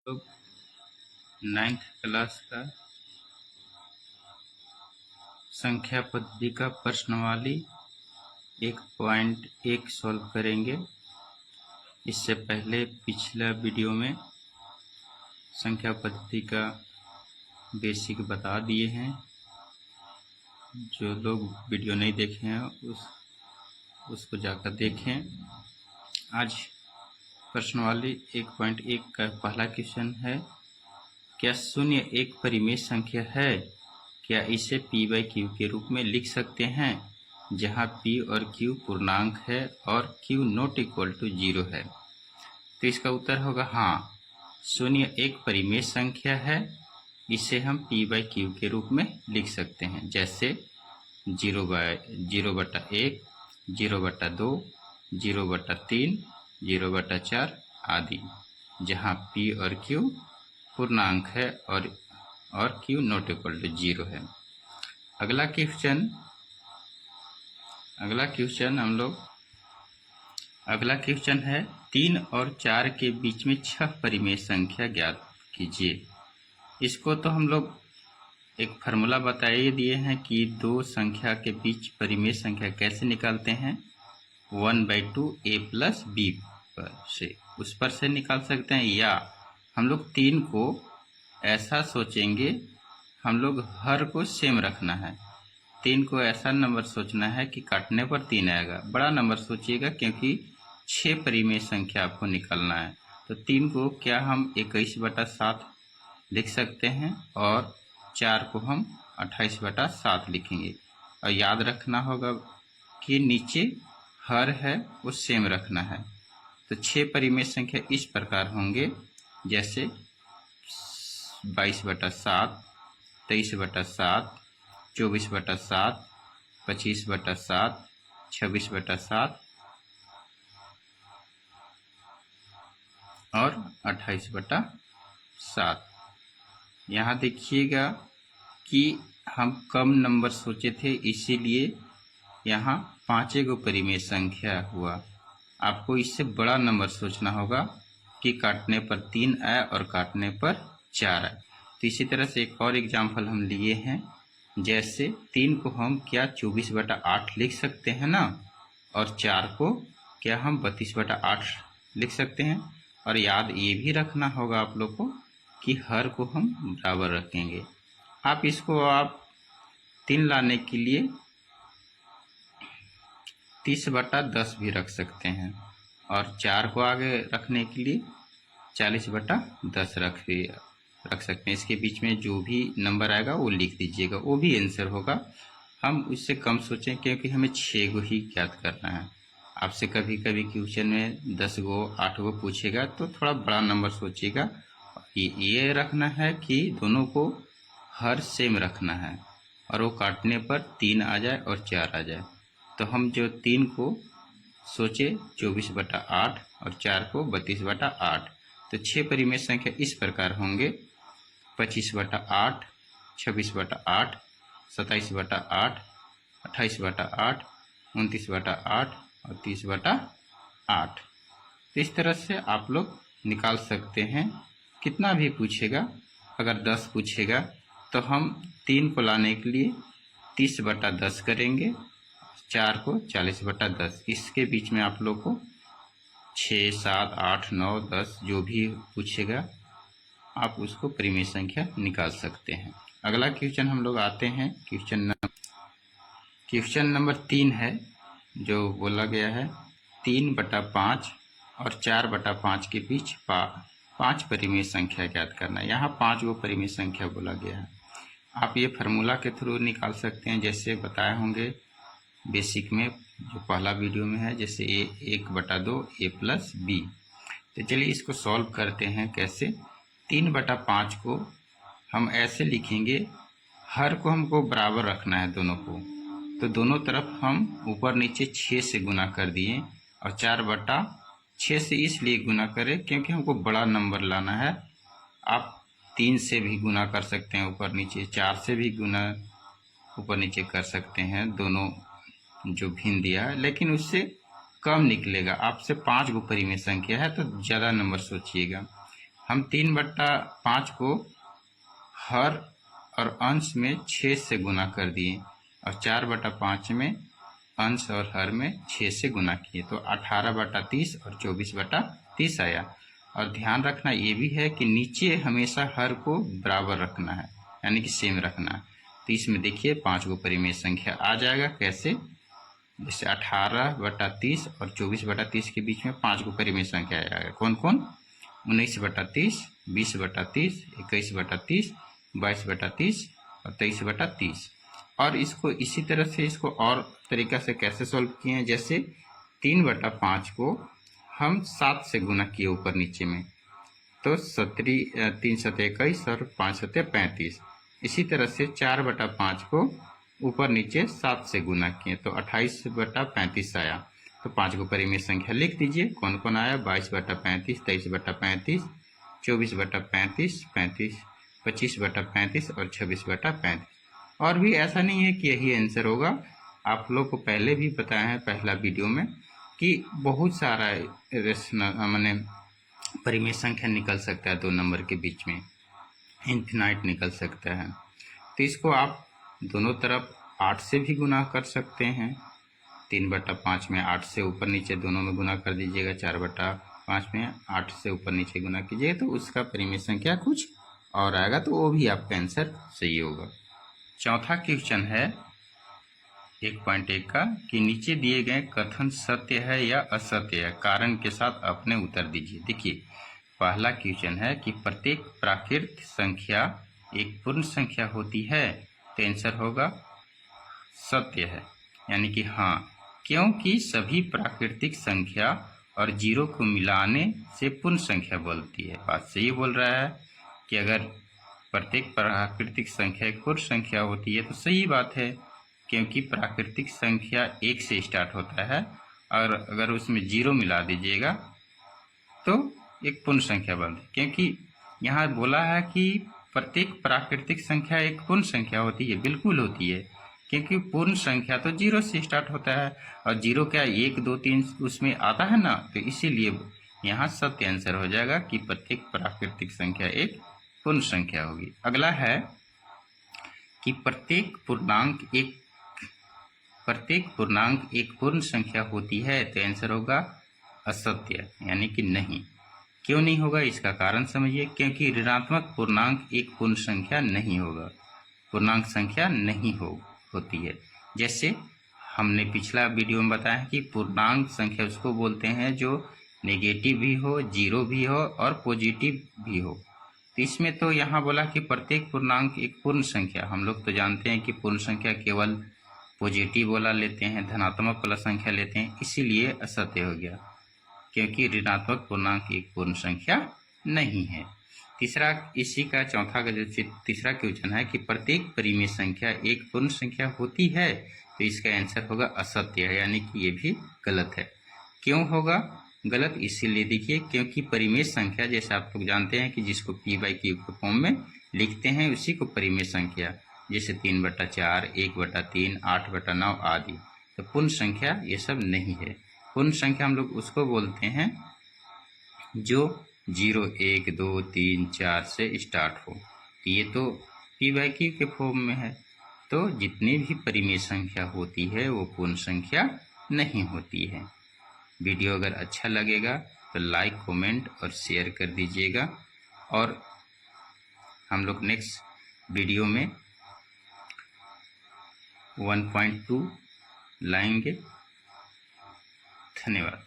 लोग 9th class का संख्या पद्धति का प्रश्नावली 1.1 सॉल्व करेंगे। इससे पहले पिछला वीडियो में संख्या पद्धति का बेसिक बता दिए हैं। जो लोग वीडियो नहीं देखे हैं उसको जाकर देखें। आज प्रश्नावली 1.1 का पहला क्वेश्चन है, क्या शून्य एक परिमेय संख्या है? क्या इसे p/q के रूप में लिख सकते हैं, जहां p और q पूर्णांक है और q नॉट इक्वल टू 0 है? तो इसका उत्तर होगा हाँ, शून्य एक परिमेय संख्या है। इसे हम p/q के रूप में लिख सकते हैं, जैसे 0/1, 0/2, 0/3, 0/4 आदि, जहाँ p और q पूर्णांक है और q नॉट इक्वल टू 0 है। अगला क्वेश्चन है, 3 और 4 के बीच में 6 परिमेय संख्या ज्ञात कीजिए। इसको तो हम लोग एक फार्मूला बताइए दिए हैं कि दो संख्या के बीच परिमेय संख्या कैसे निकालते हैं। 1/2 a + b पर से उस पर से निकाल सकते हैं, या हम लोग 3 को ऐसा सोचेंगे, हम लोग हर को सेम रखना है। 3 को ऐसा नंबर सोचना है कि काटने पर 3 आएगा। बड़ा नंबर सोचिएगा, क्योंकि 6 परिमेय संख्या आपको निकालना है। तो 3 को क्या हम 21/7 लिख सकते हैं और 4 को हम 28/7 लिखेंगे। और याद रखना होगा कि नीचे हर है वो सेम रखना है। तो 6 परिमेय संख्या इस प्रकार होंगे, जैसे 22/7, 23/7, 24/7, 25/7, 26/7 और 28/7। यहाँ देखिएगा कि हम कम नंबर सोचे थे, इसीलिए यहाँ 5 गो परिमेय संख्या हुआ। आपको इससे बड़ा नंबर सोचना होगा कि काटने पर 3 आए और काटने पर 4 आए। तो इसी तरह से एक और एग्जाम्पल हम लिए हैं, जैसे 3 को हम क्या 24/8 लिख सकते हैं ना, और 4 को क्या हम 32/8 लिख सकते हैं। और याद ये भी रखना होगा आप लोग को कि हर को हम बराबर रखेंगे। आप 3 लाने के लिए 30/10 भी रख सकते हैं, और 4 को आगे रखने के लिए 40/10 रख सकते हैं। इसके बीच में जो भी नंबर आएगा वो लिख दीजिएगा, वो भी आंसर होगा। हम उससे कम सोचें, क्योंकि हमें 6 गो ही ज्ञात करना है। आपसे कभी कभी क्वेश्चन में 10 गो 8 गो पूछेगा, तो थोड़ा बड़ा नंबर सोचिएगा। ये रखना है कि दोनों को हर सेम रखना है, और वो काटने पर 3 आ जाए और 4 आ जाए। तो हम जो 3 को सोचे 24/8 और 4 को 32/8, तो 6 परिमेय संख्या इस प्रकार होंगे: 25/8, 26/8, 27/8, 28/8, 29/8 और 30/8। तो इस तरह से आप लोग निकाल सकते हैं। कितना भी पूछेगा, अगर 10 पूछेगा तो हम 3 को लाने के लिए 30/10 करेंगे, 4 को 40/10। इसके बीच में आप लोग को 6, 7, 8, 9, 10 जो भी पूछेगा आप उसको परिमेय संख्या निकाल सकते हैं। अगला क्वेश्चन हम लोग आते हैं। क्वेश्चन नंबर 3 है, जो बोला गया है 3/5 और 4/5 के बीच 5 परिमेय संख्या ज्ञात करना। यहाँ 5 गो परिमेय संख्या बोला गया है। आप ये फार्मूला के थ्रू निकाल सकते हैं, जैसे बताए होंगे बेसिक में, जो पहला वीडियो में है, जैसे 1/2 a + b। तो चलिए इसको सॉल्व करते हैं। कैसे? 3/5 को हम ऐसे लिखेंगे, हर को हमको बराबर रखना है दोनों को, तो दोनों तरफ हम ऊपर नीचे 6 से गुना कर दिए, और 4/6 से इसलिए गुना करें क्योंकि हमको बड़ा नंबर लाना है। आप 3 से भी गुना कर सकते हैं ऊपर नीचे, 4 से भी गुना ऊपर नीचे कर सकते हैं, दोनों जो भिन्न दिया है, लेकिन उससे कम निकलेगा। आपसे 5 गो परिमेय संख्या है तो ज़्यादा नंबर सोचिएगा। हम 3/5 को हर और अंश में 6 से गुना कर दिए और 4/5 में अंश और हर में 6 से गुना किए, तो 18/30 और 24/30 आया। और ध्यान रखना ये भी है कि नीचे हमेशा हर को बराबर रखना है, यानी कि सेम रखना है। तो इसमें देखिए 5 को परिमेय संख्या आ जाएगा। कैसे? जैसे 18/30 और 24/30 के बीच में 5 को परिमेय संख्या आ जाएगा। कौन कौन? 19/30, 20/30, 21/30, 22/30 और 23/30। और इसको इसी तरह से इसको और तरीका से कैसे सॉल्व किए हैं, जैसे 3/5 को हम 7 से गुना किए ऊपर नीचे में, तो 3 सतह 21 और 5 सतह 35। इसी तरह से 4/5 को ऊपर नीचे 7 से गुना किए तो 28/35 आया। तो 5 को परिमेय संख्या लिख दीजिए। कौन कौन आया? 22/35, 23/35, 24/35, 25/35 और 26/35। और भी ऐसा नहीं है कि यही आंसर होगा। आप लोग को पहले भी बताया है पहला वीडियो में कि बहुत सारा माने परिमेय संख्या निकल सकता है 2 नंबर के बीच में, इन्फिनाइट निकल सकता है। तो इसको आप दोनों तरफ 8 से भी गुना कर सकते हैं। 3/5 में 8 से ऊपर नीचे दोनों में गुना कर दीजिएगा, 4/5 में 8 से ऊपर नीचे गुना कीजिएगा तो उसका परिमेय संख्या कुछ और आएगा, तो वो भी आपका आंसर सही होगा। चौथा क्वेश्चन है 1.1 का कि नीचे दिए गए कथन सत्य है या असत्य है, कारण के साथ अपने उत्तर दीजिए। देखिए पहला क्वेश्चन है कि प्रत्येक प्राकृत संख्या एक पूर्ण संख्या होती है, तो आंसर होगा सत्य है, यानी कि हाँ, क्योंकि सभी प्राकृतिक संख्या और 0 को मिलाने से पूर्ण संख्या बनती है। बात सही बोल रहा है कि अगर प्रत्येक प्राकृतिक संख्या एक पूर्ण संख्या होती है तो सही बात है, क्योंकि प्राकृतिक संख्या 1 से स्टार्ट होता है और अगर उसमें 0 मिला दीजिएगा तो एक पूर्ण संख्या बनती है। क्योंकि यहाँ बोला है कि प्रत्येक प्राकृतिक संख्या एक पूर्ण संख्या होती है, बिल्कुल होती है, क्योंकि पूर्ण संख्या तो 0 से स्टार्ट होता है और 0 क्या 1, 2, 3 उसमें आता है ना, तो इसीलिए यहाँ सत्य आंसर हो जाएगा कि प्रत्येक प्राकृतिक संख्या एक पूर्ण संख्या होगी। अगला है कि प्रत्येक पूर्णांक एक पूर्ण संख्या होती है, तो आंसर होगा असत्य, यानी कि नहीं। क्यों नहीं होगा इसका कारण समझिए। क्योंकि ऋणात्मक पूर्णांक एक पूर्ण संख्या नहीं होगा, पूर्णांक संख्या नहीं होती है। जैसे हमने पिछला वीडियो में बताया कि पूर्णांक संख्या उसको बोलते हैं जो नेगेटिव भी हो, 0 भी हो और पॉजिटिव भी हो। तो इसमें तो यहाँ बोला कि प्रत्येक पूर्णांक एक पूर्ण संख्या। हम लोग तो जानते हैं कि पूर्ण संख्या केवल पॉजिटिव वाला लेते हैं, धनात्मक वाला संख्या लेते हैं, इसीलिए असत्य हो गया, क्योंकि ऋणात्मक पूर्णांक एक पूर्ण संख्या नहीं है। तीसरा, इसी का चौथा का जो तीसरा क्वेश्चन है कि प्रत्येक परिमेय संख्या एक पूर्ण संख्या होती है, तो इसका आंसर होगा असत्य है, यानी कि ये भी गलत है। क्यों होगा गलत? इसीलिए देखिए क्योंकि परिमेय संख्या जैसे आप लोग जानते हैं कि जिसको p/q के फॉर्म में लिखते हैं उसी को परिमेय संख्या, जैसे 3/4, 1/3, 8/9 आदि। तो पूर्ण संख्या ये सब नहीं है। पूर्ण संख्या हम लोग उसको बोलते हैं जो 0, 1, 2, 3, 4 से स्टार्ट हो। ये तो p/q के फॉर्म में है, तो जितनी भी परिमेय संख्या होती है वो पूर्ण संख्या नहीं होती है। वीडियो अगर अच्छा लगेगा तो लाइक, कमेंट और शेयर कर दीजिएगा, और हम लोग नेक्स्ट वीडियो में 1.2 लाएंगे। धन्यवाद।